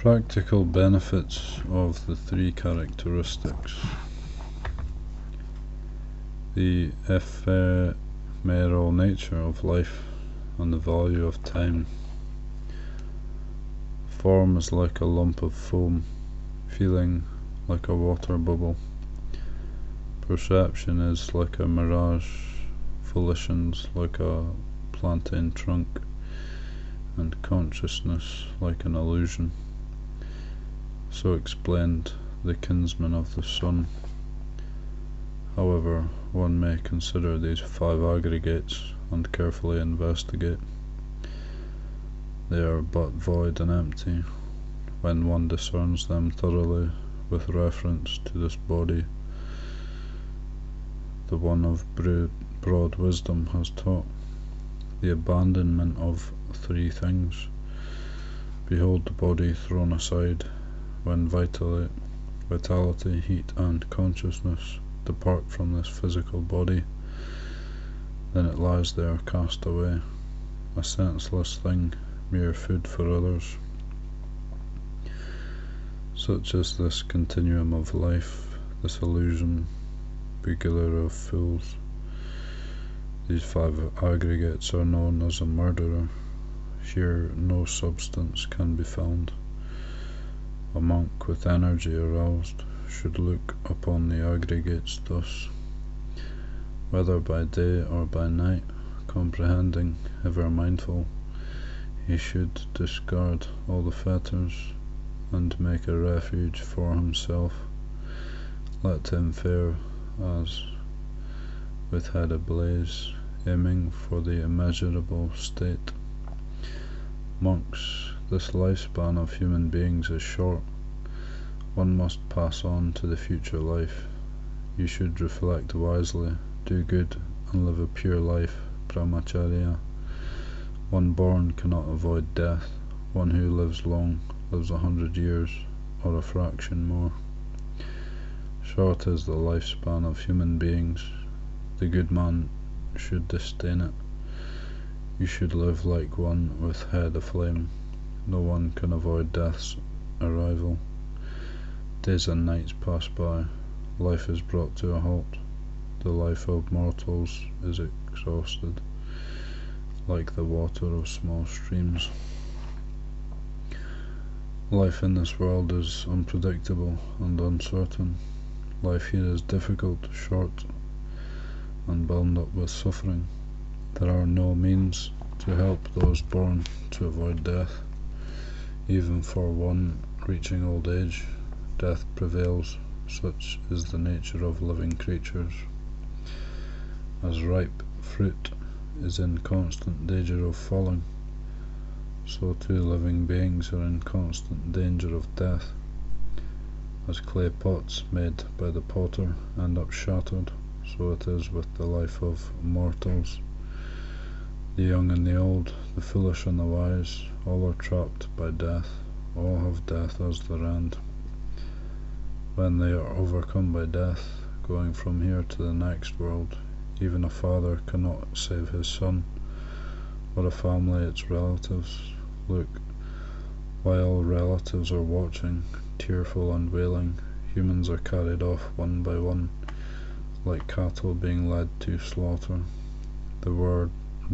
Practical benefits of the three characteristics. The ephemeral nature of life and the value of time. Form is like a lump of foam, feeling like a water bubble. Perception is like a mirage, volitions like a plantain trunk, and consciousness like an illusion. So explained the kinsman of the sun. However, one may consider these five aggregates and carefully investigate. They are but void and empty when one discerns them thoroughly with reference to this body. The one of broad wisdom has taught the abandonment of three things. Behold the body thrown aside, when vitality, heat, and consciousness depart from this physical body, then it lies there cast away, a senseless thing, mere food for others. Such is this continuum of life, this illusion, beguiler of fools. These five aggregates are known as a murderer. Here no substance can be found. A monk with energy aroused should look upon the aggregates thus, whether by day or by night, comprehending, ever mindful. He should discard all the fetters and make a refuge for himself. Let him fare as with head ablaze, aiming for the immeasurable state. Monks, this lifespan of human beings is short. One must pass on to the future life. You should reflect wisely, do good, and live a pure life, brahmacharya. One born cannot avoid death. One who lives long lives 100 years, or a fraction more. Short is the lifespan of human beings. The good man should disdain it. You should live like one with head aflame. No one can avoid death's arrival. Days and nights pass by. Life is brought to a halt. The life of mortals is exhausted, like the water of small streams. Life in this world is unpredictable and uncertain. Life here is difficult, short, and bound up with suffering. There are no means to help those born to avoid death. Even for one reaching old age, death prevails. Such is the nature of living creatures. As ripe fruit is in constant danger of falling, so too living beings are in constant danger of death. As clay pots made by the potter end up shattered, so it is with the life of mortals. The young and the old, the foolish and the wise, all are trapped by death. All have death as their end. When they are overcome by death, going from here to the next world, even a father cannot save his son, or a family its relatives. Look, while relatives are watching, tearful and wailing, humans are carried off one by one, like cattle being led to slaughter. The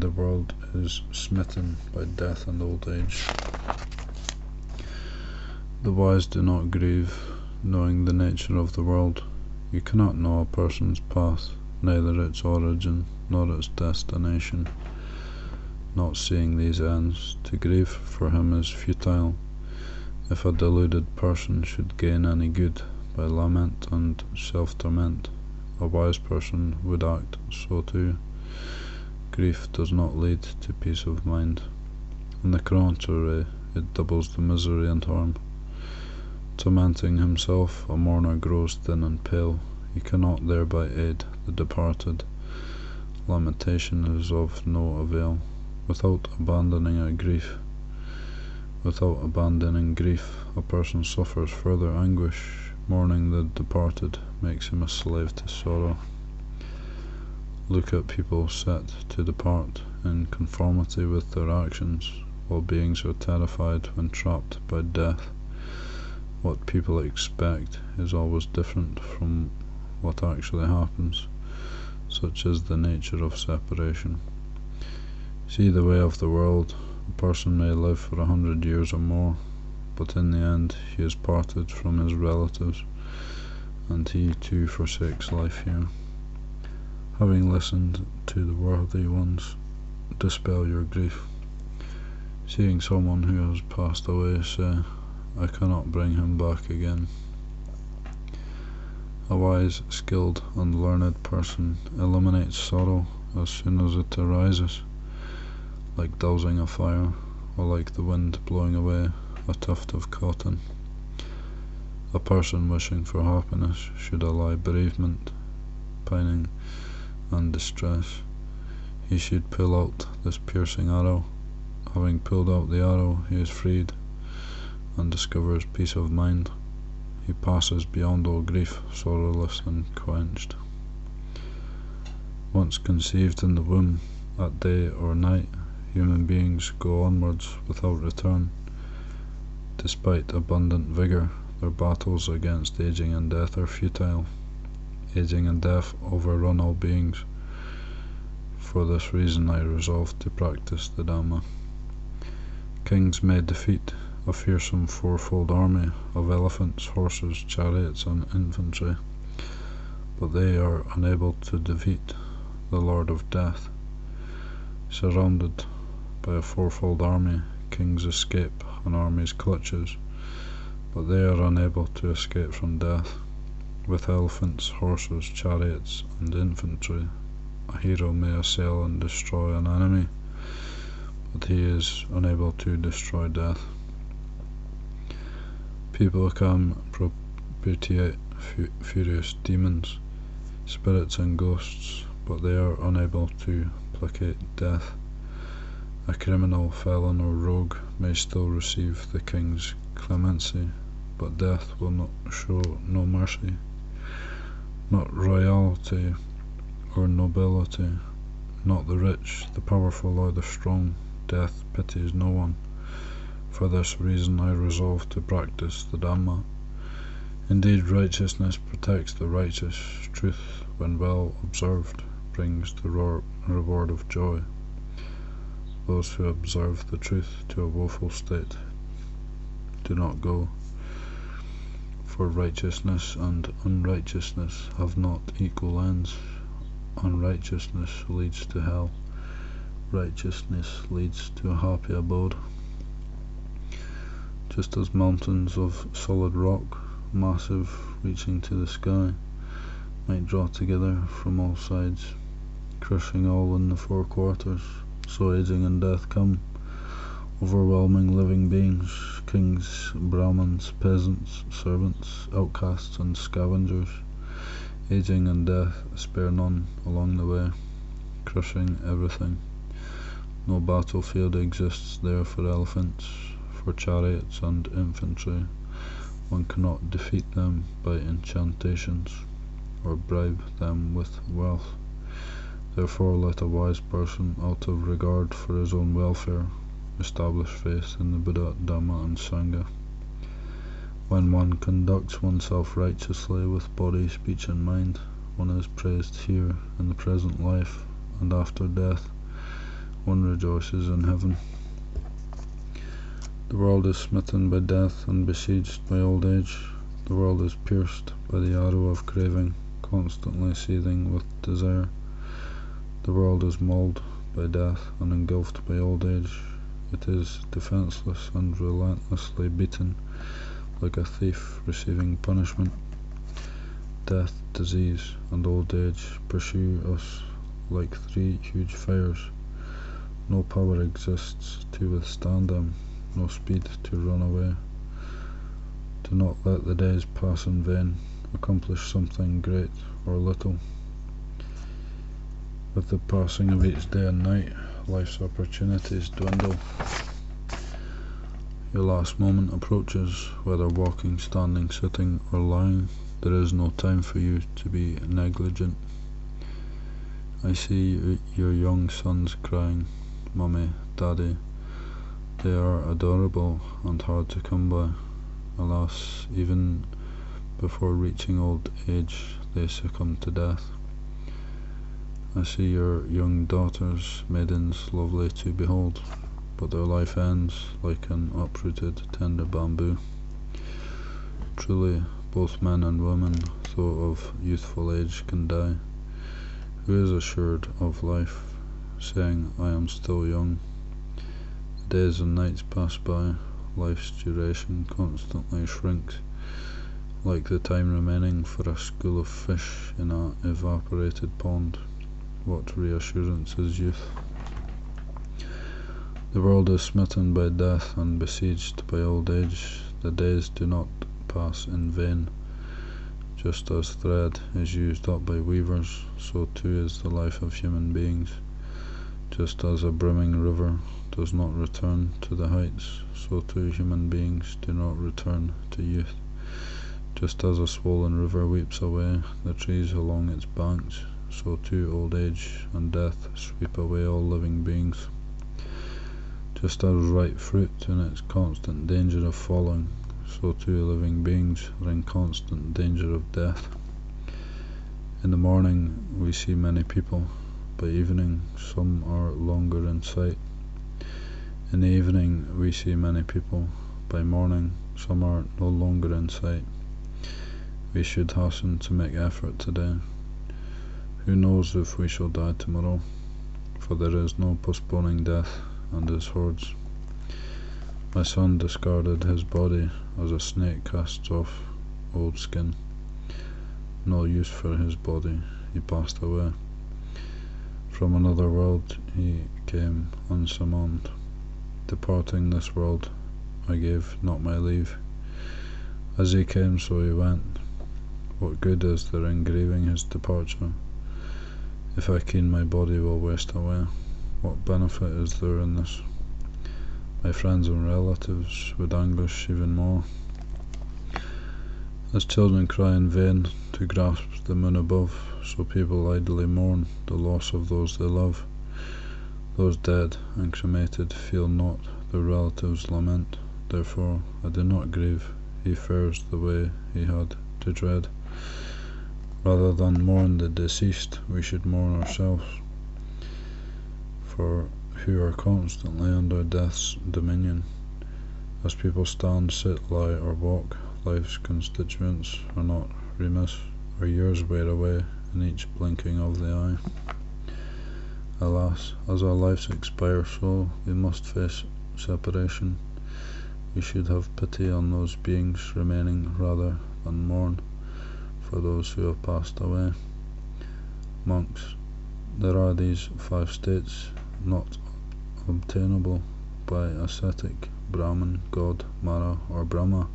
world is smitten by death and old age. The wise do not grieve, knowing the nature of the world. You cannot know a person's path, neither its origin nor its destination. Not seeing these ends, to grieve for him is futile. If a deluded person should gain any good by lament and self-torment, a wise person would act so too. Grief does not lead to peace of mind. On the contrary, it doubles the misery and harm. Tormenting himself, a mourner grows thin and pale. He cannot thereby aid the departed. Lamentation is of no avail. Without abandoning grief, a person suffers further anguish. Mourning the departed makes him a slave to sorrow. Look at people set to depart in conformity with their actions. All beings are terrified when trapped by death. What people expect is always different from what actually happens. Such is the nature of separation. See the way of the world. A person may live for 100 years or more, but in the end he is parted from his relatives, and he too forsakes life here. Having listened to the worthy ones, dispel your grief. Seeing someone who has passed away, say, I cannot bring him back again. A wise, skilled, and learned person eliminates sorrow as soon as it arises, like dousing a fire, or like the wind blowing away a tuft of cotton. A person wishing for happiness should ally bereavement, pining, and distress. He should pull out this piercing arrow. Having pulled out the arrow, he is freed, and discovers peace of mind. He passes beyond all grief, sorrowless and quenched. Once conceived in the womb, at day or night, human beings go onwards without return. Despite abundant vigour, their battles against aging and death are futile. Aging and death overrun all beings. For this reason I resolved to practice the Dhamma. Kings may defeat a fearsome fourfold army of elephants, horses, chariots, and infantry, but they are unable to defeat the Lord of Death. Surrounded by a fourfold army, kings escape an army's clutches, but they are unable to escape from death. With elephants, horses, chariots, and infantry, a hero may assail and destroy an enemy, but he is unable to destroy death. People can propitiate furious demons, spirits and ghosts, but they are unable to placate death. A criminal, felon, or rogue may still receive the king's clemency, but death will not show no mercy. Not royalty or nobility, not the rich, the powerful, or the strong, death pities no one. For this reason I resolved to practice the Dhamma. Indeed, righteousness protects the righteous. Truth, when well observed, brings the reward of joy. Those who observe the truth to a woeful state do not go, for righteousness and unrighteousness have not equal ends. Unrighteousness leads to hell. Righteousness leads to a happy abode. Just as mountains of solid rock, massive, reaching to the sky, might draw together from all sides, crushing all in the four quarters, so aging and death come, overwhelming living beings, kings, Brahmins, peasants, servants, outcasts, and scavengers. Aging and death spare none along the way, crushing everything. No battlefield exists there for elephants, for chariots and infantry. One cannot defeat them by incantations, or bribe them with wealth. Therefore let a wise person, out of regard for his own welfare, establish faith in the Buddhadhamma and Sangha. When one conducts oneself righteously with body, speech, and mind, one is praised here in the present life, and after death one rejoices in heaven. The world is smitten by death and besieged by old age. The world is pierced by the arrow of craving, constantly seething with desire. The world is mauled by death and engulfed by old age. It is defenceless and relentlessly beaten, like a thief receiving punishment. Death, disease, and old age pursue us like three huge fires. No power exists to withstand them, no speed to run away. Do not let the days pass in vain. Accomplish something great or little. With the passing of each day and night, life's opportunities dwindle. Your last moment approaches, whether walking, standing, sitting, or lying. There is no time for you to be negligent. I see your young sons crying, Mummy, Daddy. They are adorable and hard to come by. Alas, even before reaching old age, they succumb to death. I see your young daughters, maidens lovely to behold, but their life ends like an uprooted tender bamboo. Truly, both men and women, though of youthful age, can die. Who is assured of life, saying, I am still young? The days and nights pass by, life's duration constantly shrinks, like the time remaining for a school of fish in an evaporated pond. What reassurance is youth? The world is smitten by death and besieged by old age. The days do not pass in vain. Just as thread is used up by weavers, so too is the life of human beings. Just as a brimming river does not return to the heights, so too human beings do not return to youth. Just as a swollen river weeps away the trees along its banks, so too old age and death sweep away all living beings. Just as ripe fruit in its constant danger of falling, so too living beings are in constant danger of death. In the morning we see many people, by evening some are longer in sight. In the evening we see many people, by morning some are no longer in sight. We should hasten to make effort today. Who knows if we shall die tomorrow? For there is no postponing death and his hordes. My son discarded his body as a snake casts off old skin. No use for his body, he passed away. From another world he came unsummoned. Departing this world, I gave not my leave. As he came, so he went. What good is there in grieving his departure? If I keen my body will waste away, what benefit is there in this? My friends and relatives would anguish even more. As children cry in vain to grasp the moon above, so people idly mourn the loss of those they love. Those dead and cremated feel not their relatives' lament, therefore I do not grieve. He fares the way he had to tread. Rather than mourn the deceased, we should mourn ourselves, for who are constantly under death's dominion. As people stand, sit, lie, or walk, life's constituents are not remiss, or years wear away in each blinking of the eye. Alas, as our lives expire, so we must face separation. We should have pity on those beings remaining rather than mourn for those who have passed away. Monks, there are these 5 states not obtainable by ascetic, Brahmin, God, Mara, or Brahma,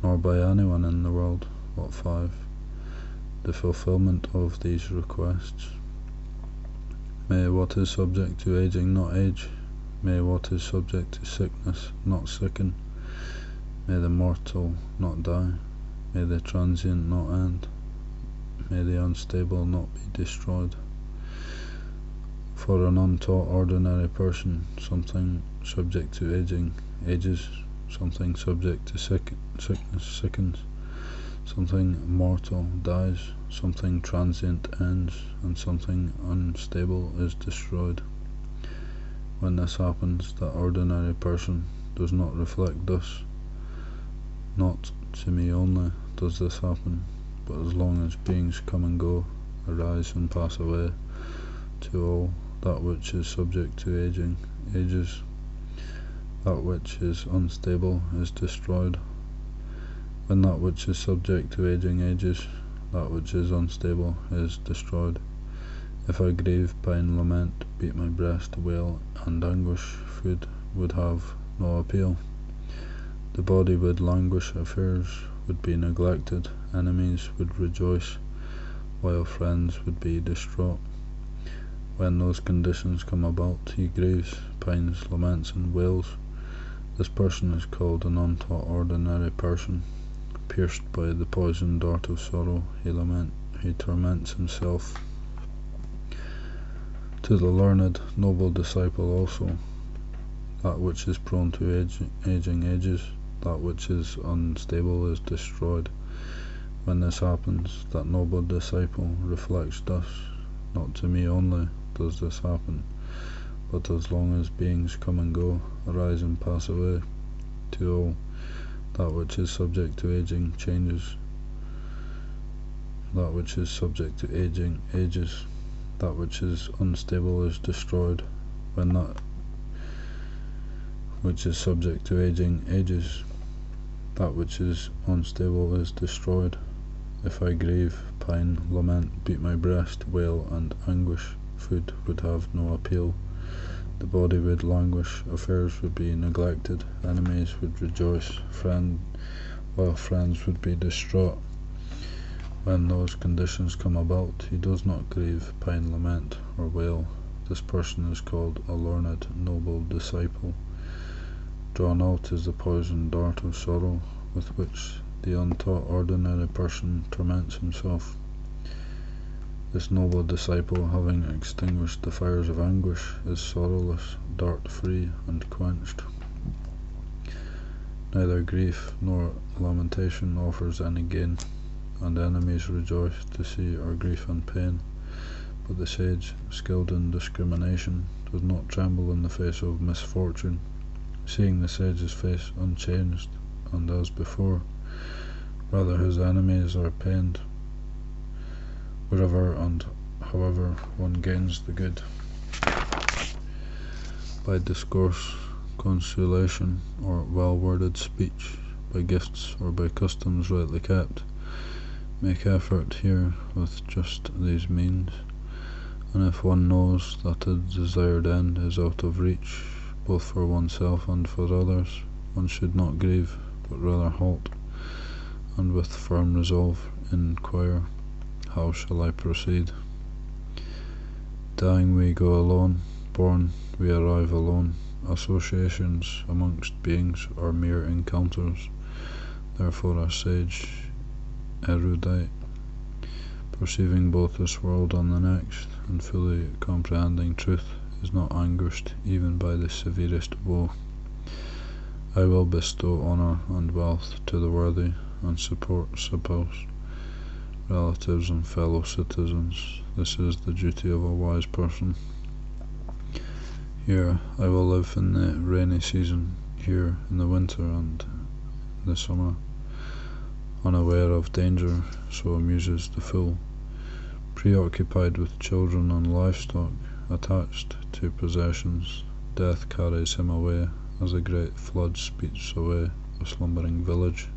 nor by anyone in the world. What 5? The fulfillment of these requests. May what is subject to aging not age. May what is subject to sickness not sicken. May the mortal not die. May the transient not end. May the unstable not be destroyed. For an untaught ordinary person, something subject to aging ages, something subject to sickness sickens, something mortal dies, something transient ends, and something unstable is destroyed. When this happens, that ordinary person does not reflect thus. Not to me only does this happen, but as long as beings come and go, arise and pass away, to all, that which is subject to aging ages. That which is unstable is destroyed. When that which is subject to aging ages, that which is unstable is destroyed. If I grieve, pine, lament, beat my breast, wail, and anguish, food would have no appeal. The body would languish, affairs would be neglected, enemies would rejoice, while friends would be distraught. When those conditions come about, he grieves, pines, laments, and wails. This person is called an untaught ordinary person. Pierced by the poisoned dart of sorrow, he torments himself. To the learned, noble disciple also, that which is prone to aging ages, that which is unstable is destroyed. When this happens, that noble disciple reflects thus: not to me only does this happen, but as long as beings come and go, arise and pass away, to all, that which is subject to aging changes, that which is subject to aging ages, that which is unstable is destroyed. When that which is subject to aging ages, that which is unstable is destroyed. If I grieve, pine, lament, beat my breast, wail, and anguish, food would have no appeal. The body would languish, affairs would be neglected, enemies would rejoice, while friends would be distraught. When those conditions come about, he does not grieve, pine, lament, or wail. This person is called a learned, noble disciple. Drawn out is the poisoned dart of sorrow, with which the untaught ordinary person torments himself. This noble disciple, having extinguished the fires of anguish, is sorrowless, dart-free, and quenched. Neither grief nor lamentation offers any gain, and enemies rejoice to see our grief and pain. But the sage, skilled in discrimination, does not tremble in the face of misfortune, seeing the sage's face unchanged and as before. Rather, his enemies are pained. Wherever and however one gains the good, by discourse, consolation, or well-worded speech, by gifts or by customs rightly kept, make effort here with just these means, and if one knows that the desired end is out of reach, both for oneself and for others, one should not grieve, but rather halt, and with firm resolve inquire, how shall I proceed? Dying we go alone, born we arrive alone. Associations amongst beings are mere encounters. Therefore a sage, erudite, perceiving both this world and the next, and fully comprehending truth, is not anguished even by the severest woe. I will bestow honour and wealth to the worthy, and support spouse, relatives, and fellow citizens. This is the duty of a wise person. Here I will live in the rainy season, here in the winter and the summer, unaware of danger, so amuses the fool, preoccupied with children and livestock, attached to possessions. Death carries him away, as a great flood speeds away a slumbering village.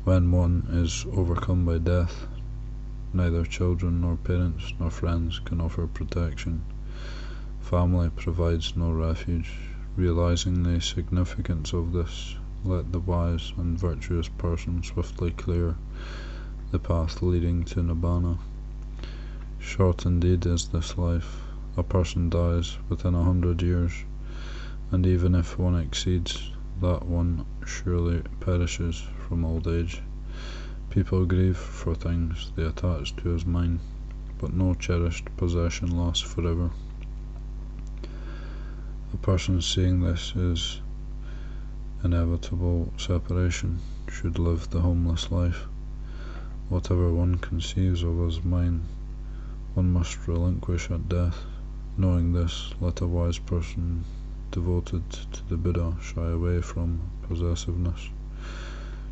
When one is overcome by death, neither children nor parents nor friends can offer protection. Family provides no refuge. Realizing the significance of this, let the wise and virtuous person swiftly clear the path leading to Nibbana. Short indeed is this life. A person dies within 100 years, and even if one exceeds that, one surely perishes from old age. People grieve for things they attach to as mine, but no cherished possession lasts forever. A person seeing this is inevitable separation should live the homeless life. Whatever one conceives of as mine, one must relinquish at death. Knowing this, let a wise person devoted to the Buddha shy away from possessiveness,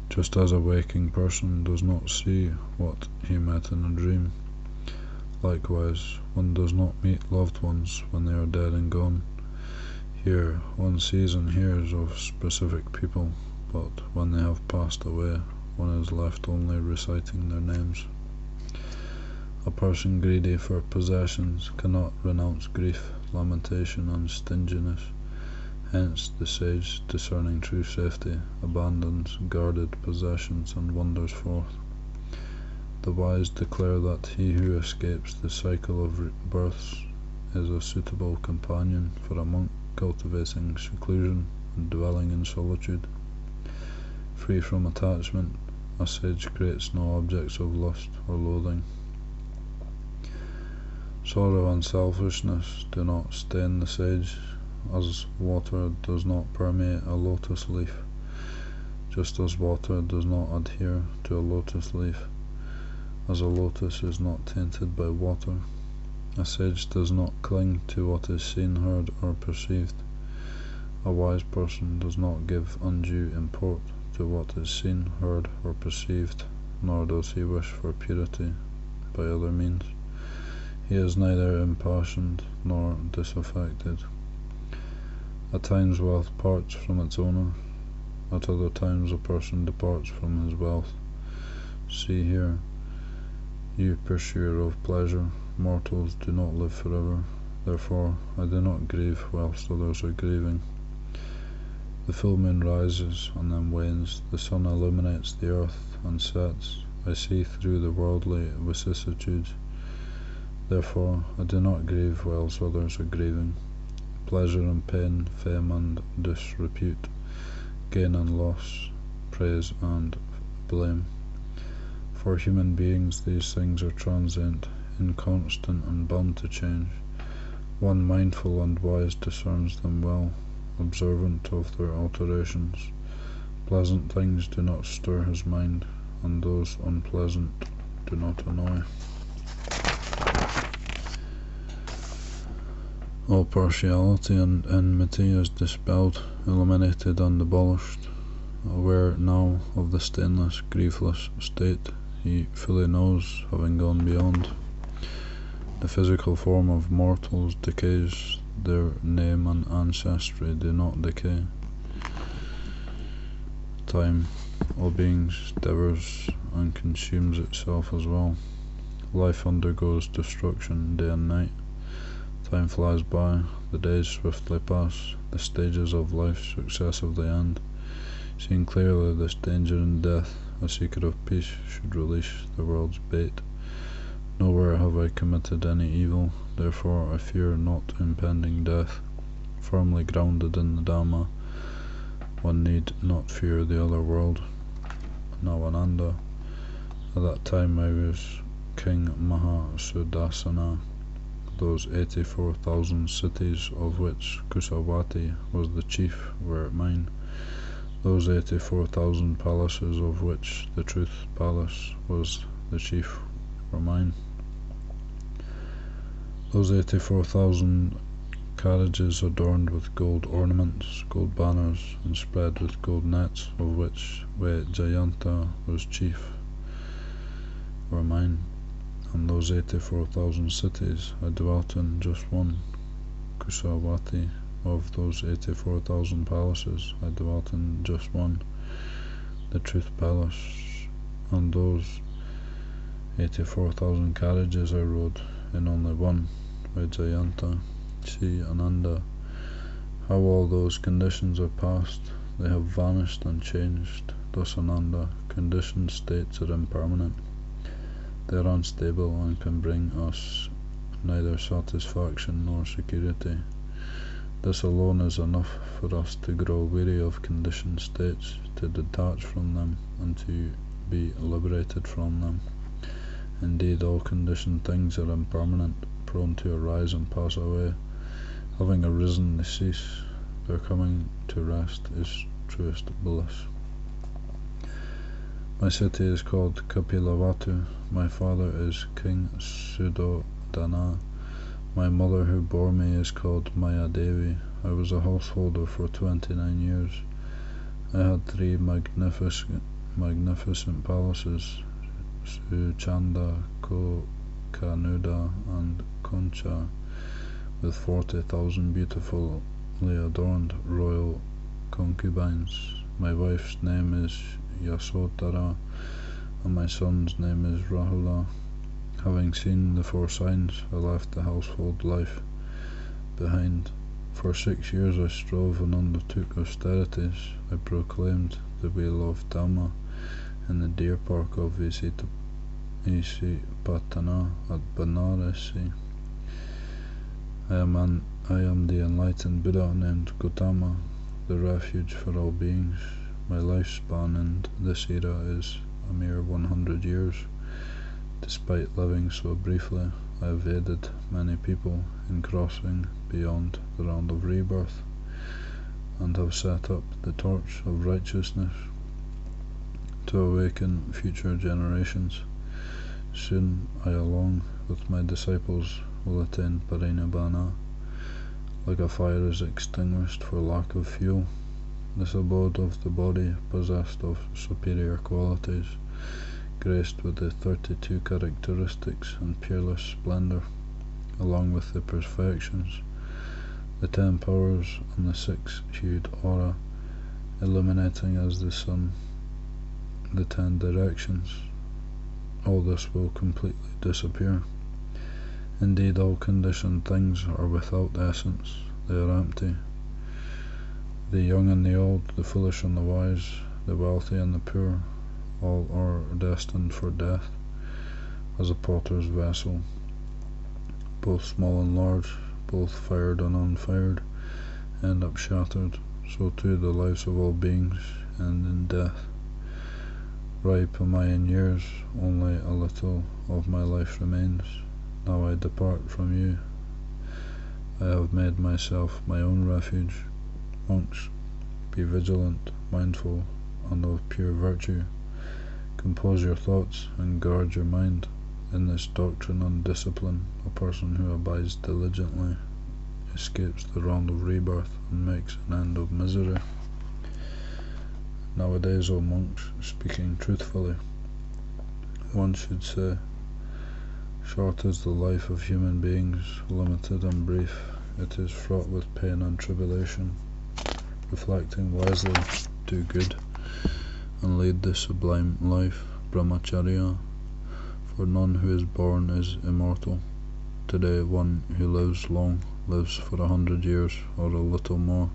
just as a waking person does not see what he met in a dream. Likewise, one does not meet loved ones when they are dead and gone. Here, one sees and hears of specific people, but when they have passed away, one is left only reciting their names. A person greedy for possessions cannot renounce grief, lamentation, and stinginess. Hence the sage, discerning true safety, abandons guarded possessions and wanders forth. The wise declare that he who escapes the cycle of births is a suitable companion for a monk cultivating seclusion and dwelling in solitude. Free from attachment, a sage creates no objects of lust or loathing. Sorrow and selfishness do not stain the sage, as water does not permeate a lotus leaf. just as water does not adhere to a lotus leaf, as a lotus is not tainted by water. A sage does not cling to what is seen, heard, or perceived. A wise person does not give undue import to what is seen, heard, or perceived, nor does he wish for purity by other means. He is neither impassioned nor disaffected. At times wealth parts from its owner, at other times a person departs from his wealth. See here, you pursuer of pleasure, mortals do not live forever, therefore I do not grieve whilst others are grieving. The full moon rises and then wanes, the sun illuminates the earth and sets. I see through the worldly vicissitudes, therefore I do not grieve whilst others are grieving. Pleasure and pain, fame and disrepute, gain and loss, praise and blame. For human beings these things are transient, inconstant and bound to change. One mindful and wise discerns them well, observant of their alterations. Pleasant things do not stir his mind, and those unpleasant do not annoy. All partiality and enmity is dispelled, eliminated and abolished. Aware now of the stainless, griefless state, he fully knows, having gone beyond. The physical form of mortals decays, their name and ancestry do not decay. Time, all beings, devours and consumes itself as well. Life undergoes destruction day and night. Time flies by, the days swiftly pass, the stages of life successively end. Seeing clearly this danger in death, a seeker of peace should release the world's bait. Nowhere have I committed any evil, therefore I fear not impending death. Firmly grounded in the Dhamma, one need not fear the other world. Now Ananda, at that time I was King Mahasudassana. Those 84,000 cities of which Kusawati was the chief were mine. Those 84,000 palaces of which the Truth Palace was the chief were mine. Those 84,000 carriages adorned with gold ornaments, gold banners, and spread with gold nets, of which Jayanta was chief, were mine. And those 84,000 cities I dwelt in just one, Kusawati. Of those 84,000 palaces I dwelt in just one, the Truth Palace. And those 84,000 carriages I rode in only one, Jayanta. See, Ananda, how all those conditions are past, they have vanished and changed. Thus, Ananda, conditioned states are impermanent. They are unstable and can bring us neither satisfaction nor security. This alone is enough for us to grow weary of conditioned states, to detach from them, and to be liberated from them. Indeed, all conditioned things are impermanent, prone to arise and pass away. Having arisen, they cease. Their coming to rest is truest bliss. My city is called Kapilavatu. My father is King Suddhodana. My mother who bore me is called Maya Devi. I was a householder for 29 years. I had 3 magnificent palaces, Suchanda, Kanuda, and Concha, with 40,000 beautifully adorned royal concubines. My wife's name is Yasodhara, and my son's name is Rahula. Having seen the 4 signs, I left the household life behind. For 6 years I strove and undertook austerities. I proclaimed the wheel of Dhamma in the deer park of Isipatana at Banarasi. I am the enlightened Buddha named Gautama, the refuge for all beings. My lifespan in this era is a mere 100 years. Despite living so briefly, I have aided many people in crossing beyond the round of rebirth, and have set up the torch of righteousness. to awaken future generations. Soon I, along with my disciples, will attain Parinibbana. Like a fire is extinguished for lack of fuel, this abode of the body, possessed of superior qualities, graced with the 32 characteristics and peerless splendour, along with the perfections, the 10 powers and the 6-hued aura, illuminating as the sun the 10 directions, all this will completely disappear. Indeed, all conditioned things are without essence, they are empty. The young and the old, the foolish and the wise, the wealthy and the poor, all are destined for death, as a potter's vessel. Both small and large, both fired and unfired, end up shattered. So too the lives of all beings end in death. Ripe am I in years, only a little of my life remains. Now I depart from you. I have made myself my own refuge. Monks, be vigilant, mindful, and of pure virtue. Compose your thoughts and guard your mind. In this doctrine and discipline, a person who abides diligently escapes the round of rebirth and makes an end of misery. Nowadays, O monks, speaking truthfully, one should say, short is the life of human beings, limited and brief. It is fraught with pain and tribulation. Reflecting wisely, do good, and lead the sublime life, brahmacharya, for none who is born is immortal. Today one who lives long lives for 100 years or a little more,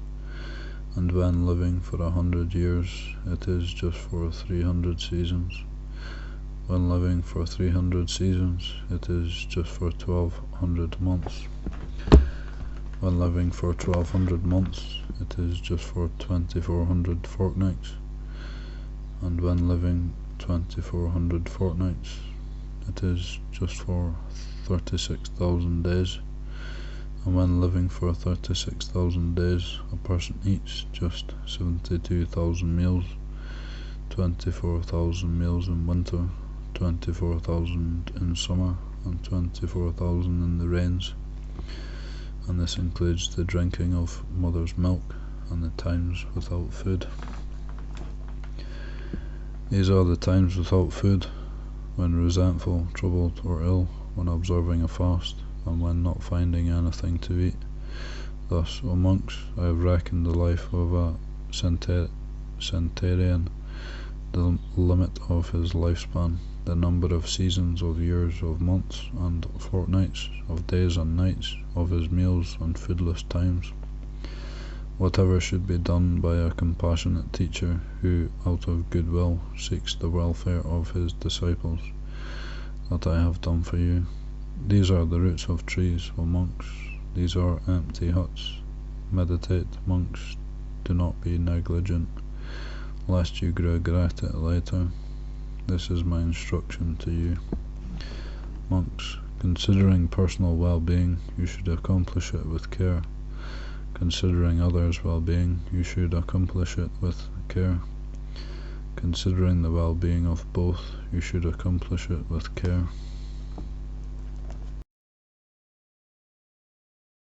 and when living for 100 years it is just for 300 seasons. When living for 300 seasons it is just for 1200 months. When living for 1200 months it is just for 2400 fortnights, and when living 2400 fortnights it is just for 36,000 days, and when living for 36,000 days a person eats just 72,000 meals, 24,000 meals in winter, 24,000 in summer, and 24,000 in the rains, and this includes the drinking of mother's milk and the times without food. These are the times without food: when resentful, troubled, or ill, when observing a fast, and when not finding anything to eat. Thus, O monks, I have reckoned the life of a centenarian, the limit of his lifespan, the number of seasons, of years, of months and fortnights, of days and nights, of his meals and foodless times. Whatever should be done by a compassionate teacher who, out of goodwill, seeks the welfare of his disciples, that I have done for you. These are the roots of trees, O monks. These are empty huts. Meditate, monks. Do not be negligent, lest you regret it later. This is my instruction to you. Monks, considering personal well-being, you should accomplish it with care. Considering others' well-being, you should accomplish it with care. Considering the well-being of both, you should accomplish it with care.